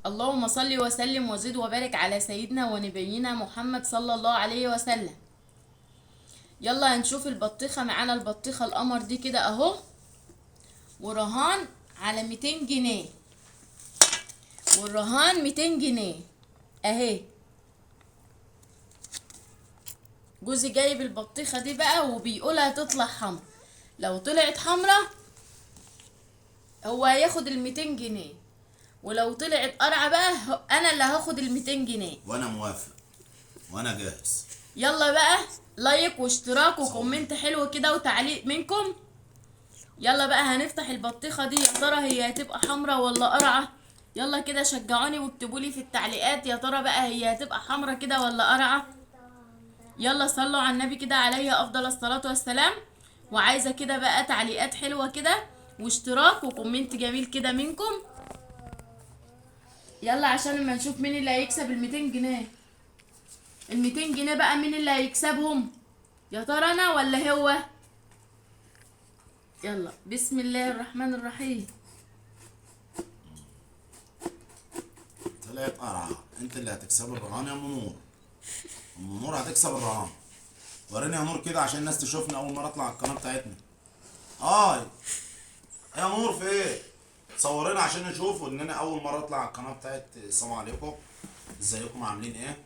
اللهم صل وسلم وزد وبارك على سيدنا ونبينا محمد صلى الله عليه وسلم. يلا هنشوف البطيخة. معانا البطيخة القمر دي كده اهو، ورهان على 200 جنيه، والرهان 200 جنيه اهي. جوزي جايب البطيخة دي بقى وبيقولها تطلع حمرا. لو طلعت حمرا هو هياخد ال200 جنيه، ولو طلعت قرعة بقى انا اللي هاخد ال200 جنيه. وانا موافق وانا جاهز. يلا بقى، لايك واشتراك وكومنت حلو كده وتعليق منكم. يلا بقى هنفتح البطيخة دي، يا ترى هي هتبقى حمرا ولا قرعة؟ يلا كده شجعوني واكتبوا لي في التعليقات، يا ترى بقى هي هتبقى حمرا كده ولا قرعة؟ يلا صلوا على النبي كده عليه افضل الصلاة والسلام. وعايزة كده بقى تعليقات حلوة كده واشتراك وكومنت جميل كده منكم. يلا عشان اما نشوف مين اللي هيكسب ال200 جنيه. ال200 جنيه بقى مين اللي هيكسبهم؟ يا ترى انا ولا هو؟ يلا بسم الله الرحمن الرحيم. طلعت قرعه، انت اللي هتكسب الرهان يا ام نور. ام نور هتكسب الرهان. وريني يا نور كده عشان الناس تشوفني اول مره اطلع على القناه بتاعتنا. اه يا نور في ايه؟ صورينا عشان نشوفوا ان انا اول مره اطلع على القناه بتاعت. السلام عليكم، ازيكم عاملين ايه؟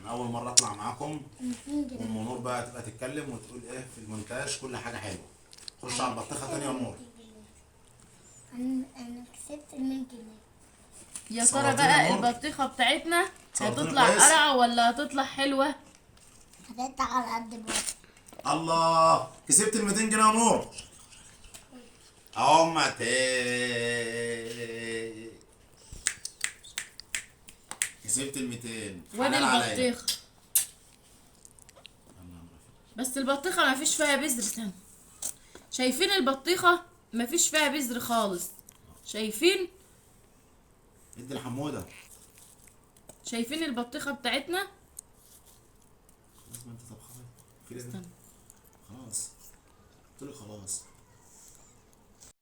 انا اول مره اطلع معاكم. وام نور بقى تبقى تتكلم وتقول ايه في المونتاج كل حاجه حلوه. خش على البطيخه تاني يا نور. انا كسبت ال100 جنيه. يا ترى صورتني بقى يا نور؟ البطيخة بتاعتنا صورتني هتطلع كويس؟ قرعة ولا هتطلع حلوة؟ هتقطع على قد الوقت. الله، كسبت ال 200 جنيه يا نور. اهو كسبت ال 200. وادي حلال عليا. البطيخة. بس البطيخة ما فيش فيها بذر سنة. شايفين البطيخة ما فيش فيها بذر خالص. شايفين؟ ادي الحموده. شايفين البطيخة بتاعتنا؟ خلاص ما انت طبخها في ايه؟ استنى. خلاص قلت له خلاص.